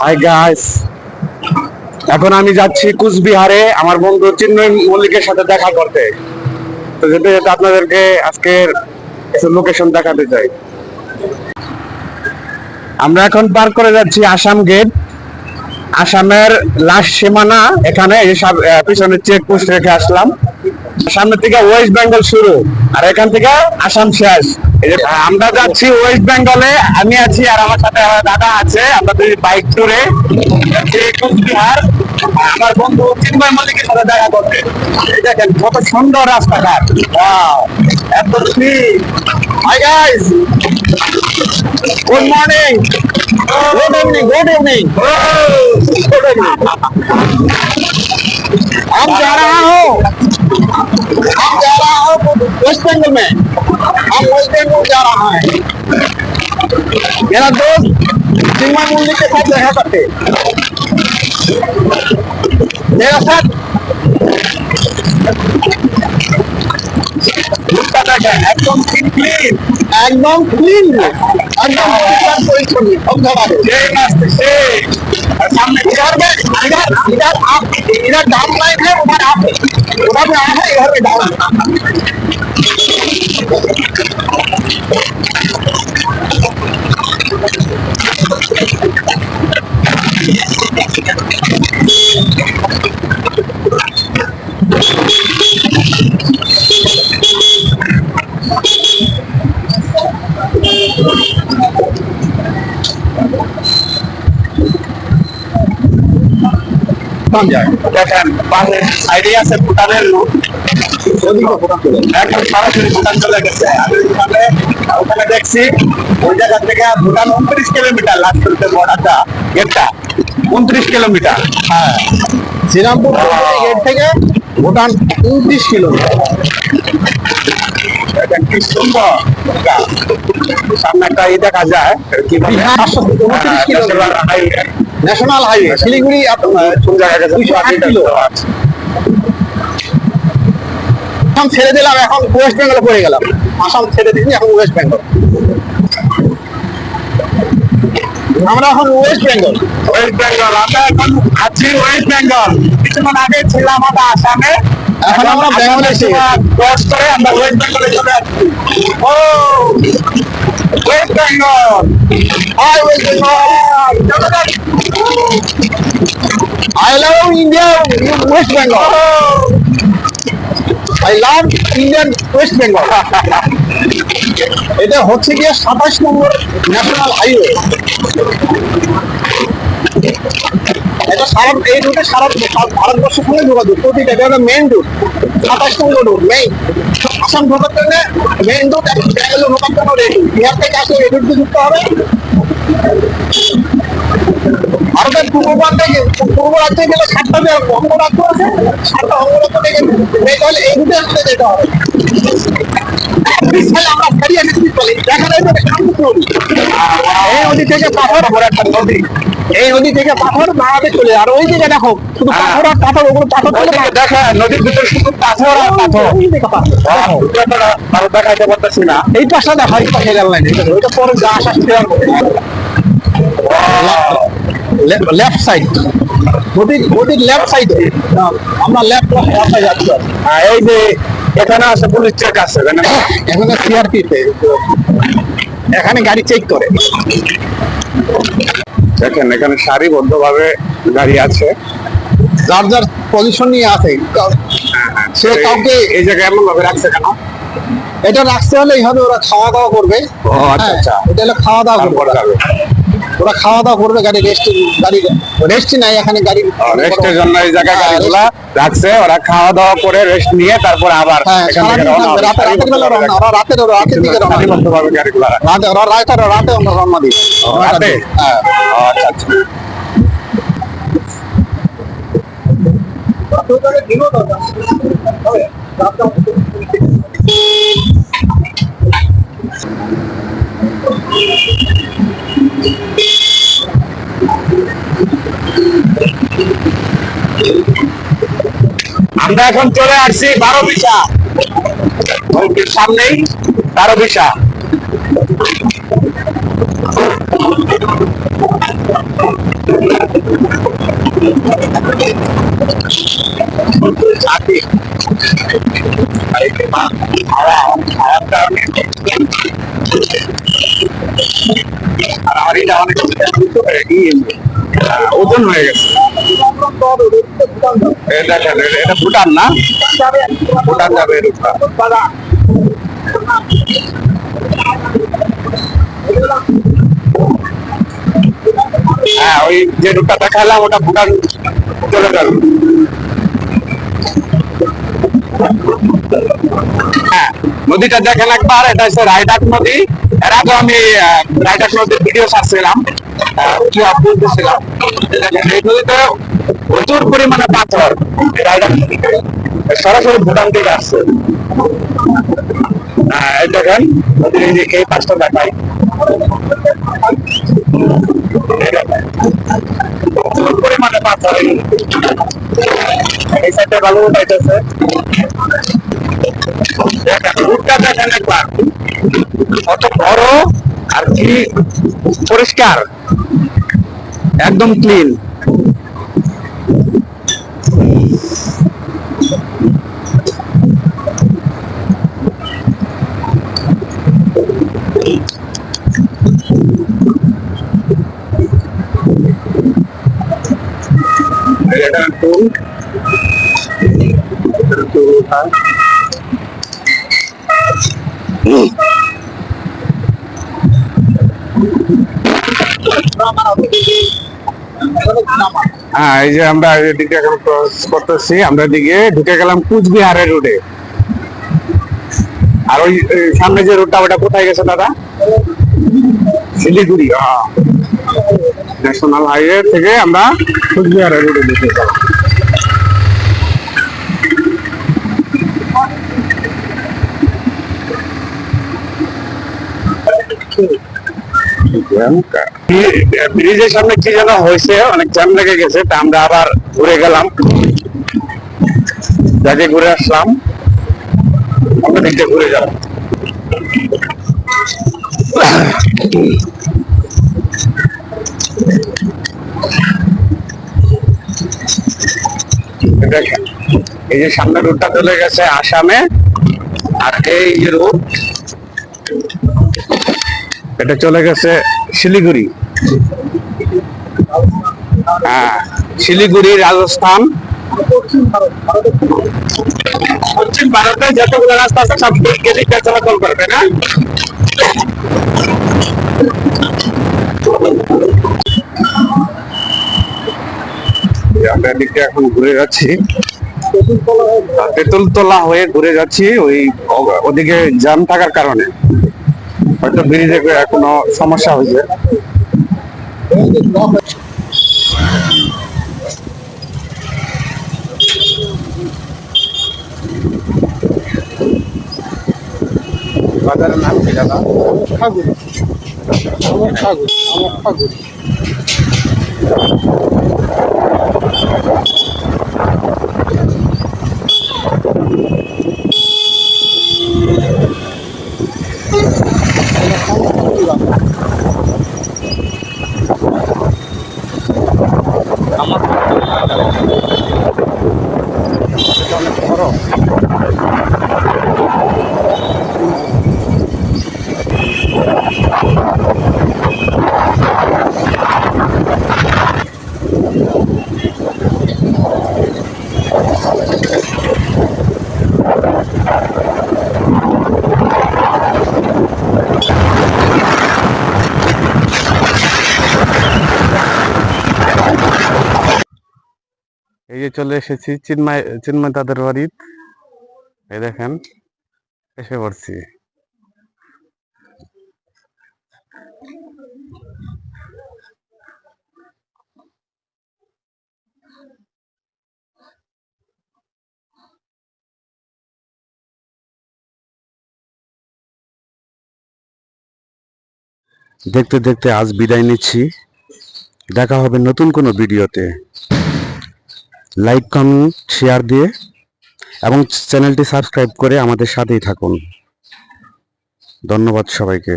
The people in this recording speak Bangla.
হাই গাইস, এখন আমি যাচ্ছি কুচবিহারে আমার বন্ধু চিন্ময় মল্লিকের সাথে দেখা করতে। তো যেতে যেতে আপনাদেরকে আজকের কিছু লোকেশন দেখাতে চাই। আমরা এখন পার করে যাচ্ছি আসাম গেট। আসামের লাস্ট সীমানা এখানে, পিছনে চেক পোস্ট রেখে আসলাম। সামনে থেকে ওয়েস্ট বেঙ্গল শুরু, আর এখান থেকে আসাম শেষ। আমরা যাচ্ছি ওয়েস্ট বেঙ্গলে, আমি আছি আর আমার সাথে আমার দাদা আছে। আমরা দুই বাইক ট্যুরে যাচ্ছি কুচবিহার আমার বন্ধু চিন্ময় মল্লিকের সাথে দেখা করতে। এই দেখেন কত সুন্দর রাস্তাঘাট, ওয়াও, এত clean. Hi guys, good morning, good evening, good evening, good evening. हम जा रहा हूँ वेस्ट बंगाल में। हम वेस्ट बंगाल जा रहा है। मेरा दोस्त चिन्मय मुंडी के साथ देखा करते मेरा साथ। एकदम क्लीन, एकदम क्लीन, एकदम परिश्रमी। सामने इधर में इधर आप इधर डाउन लाइन है, उधर आप उधर में आए हैं, इधर में डाउन। দেখেন আইডিয়া আছে ভুটানের রুট, একদম সরাসরি ভুটান চলে গেছে। ওখানে দেখছি ওই জায়গা থেকে ভুটান 29 কিলোমিটার, লাস্ট বর্ডারটা গেটটা 29 কিলোমিটার। হ্যাঁ, শ্রীরামপুর গেট থেকে ভুটান 29 কিলোমিটার। কি সুন্দর, সামনে একটা দেখা যায় কি 29 kilometre national highway Siliguri 208 kilo. Assam ছেড়ে দিলাম, এখন ওয়েস্ট বেঙ্গলে পড়ে গেলাম। আসাম ছেড়ে দিচ্ছি, এখন ওয়েস্ট বেঙ্গল। আমরা এখন ওয়েস্ট বেঙ্গল, ওয়েস্ট বেঙ্গল। আমরা এখন আছি ওয়েস্ট বেঙ্গল। কিছুক্ষণ আগে ছিলাম আমরা আসামে, এখন আমরা বেঙ্গলে ক্রস করে আমরা ওয়েস্ট বেঙ্গলে চলে আসছি। Oh West Bengal, hi West Bengal. I love India, West Bengal. I love Indian West Bengal. এটা হচ্ছে গিয়ে 27 নম্বর ন্যাশনাল হাইওয়ে। এটা সারা এই রুটে সারা ভারতবর্ষের সঙ্গে যোগাযোগ, প্রতিটা এটা মেইন রুট। 27 নম্বর রুট মেইন। আসাম ঢোকার জন্য মেইন রুট, ব্যাঙ্গালোর ঢোকার জন্য রেডি। বিহার থেকে আসলে এই রুট দিয়ে যুক্ত হবে। ভারতের পূর্ব রাজ্যে গেলে 7টা অঙ্গরাজ্য আছে, 7টা অঙ্গরাজ্য থেকে বেঙ্গল এই রুটে আমাদের যেতে হবে। আমরা ফেরিয়ে নিচ্ছি চলে, দেখা যায় এই নদী থেকে পাথর, এই নদী থেকে পাথর বাংলাদেশ চলে। আর ওই দিকে দেখো শুধু পাথর আর পাথর, ওগুলো পাথর দেখা নদীর ভিতরে শুধু পাথর আর পাথর। ভারত দেখাইতে পারতেছি না, এই পাশটা দেখা, এই পাশে রেল লাইন, ওইটা পরে গাছ আসতে লেফট সাইড, নদীর লেফট সাইডে আমরা লেফট রাস্তায় যাচ্ছি। এই যে এখানে আছে পুলিশ চেক আছে, এখানে সিআরপি, এখানে গাড়ি চেক করে। দেখেন এখানে সারিবদ্ধ ভাবে গাড়ি আছে, যার যার পজিশন নিয়ে আছে। সে কাউকে এই জায়গায় এমন ভাবে রাখছে কেন? এটা রাখতে হলে এইভাবে ওরা খাওয়া দাওয়া করবে। এটা হলো খাওয়া দাওয়া করবে, ওরা খাওয়া দাওয়া করবে। গাড়ি রেস্ট নাই, এখানে গাড়ি রেস্টের জন্য এই জায়গায় গাড়িগুলা রাখছে। ওরা খাওয়া দাওয়া করে রেস্ট নিয়ে তারপর আবার রাতের দিকে রাতে আমরা রওনা দিই। রাতে? আচ্ছা আচ্ছা। আমরা এখন চলে আসছি 12 বিশা, সামনেই 12 বিশা। ওজন হয়ে গেছে। এটা ভুটান না? ভুটান যাবে হ্যাঁ, ওই যে রুটটা দেখালাম ওটা ভুটান চলে গেল। হ্যাঁ, নদীটা দেখেন একবার, এটা হচ্ছে রায়ডাক নদী। এর আগে আমি রায়ডাক নদীর ভিডিও ছাড়ছিলাম, বলতেছিলাম এই নদীতে প্রচুর পরিমাণে পাথর। রায়ডাক নদীতে সরাসরি ভুটান থেকে আসছে। এই দেখেন নদীর এই পাঁচটা দেখায়, প্রচুর পরিমাণে পাথর। এই সাইডে ভালো উঠাইতেছে। দেখেন একবার কত বড় আর কি পরিষ্কার, একদম ক্লিন। এটা টুল হ্যাঁ, এই যে আমরা এদিকে এখন ক্রস করতেছি, আমরা এদিকে ঢুকে গেলাম কুচবিহারের রোডে। আর ওই সামনে যে রোডটা, ওটা কোথায় গেছে দাদা? শিলিগুড়ি। ন্যাশনাল হাইওয়ে থেকে আমরা কুচবিহারের রোডে ঢুকে গেলাম। ব্রিজের সামনে কি যেন হয়েছে, অনেক জ্যাম লেগে গেছে, তা আমরা আবার ঘুরে গেলাম, যাকে ঘুরে আসলাম আমরা দিকটা ঘুরে যাব। দেখেন এই যে সামনে রোডটা চলে গেছে আসামে, আর এই যে রোড এটা চলে গেছে শিলিগুড়ি। হ্যাঁ, শিলিগুড়ি রাজস্থান। পশ্চিম ভারতে যতগুলো রাস্তা আছে সব এদিকটা চলাচল করবে না। আমরা এদিকটা এখন ঘুরে যাচ্ছি, তেঁতুলতলা হয়ে ঘুরে যাচ্ছি। ওদিকে জ্যাম থাকার কারণে হয়তো ব্রিজে কোনো সমস্যা হয়েছে। বাজারের নাম কি দাদা? খাগুড়ি। এই যে চলে এসেছি চিন্ময় তাদের বাড়ি। এই দেখেন এসে পড়ছি। দেখতে দেখতে আজ বিদায় নিচ্ছি, দেখা হবে নতুন কোনো ভিডিওতে। লাইক, কমেন্ট, শেয়ার দিয়ে এবং চ্যানেলটি সাবস্ক্রাইব করে আমাদের সাথেই থাকুন। ধন্যবাদ সবাইকে।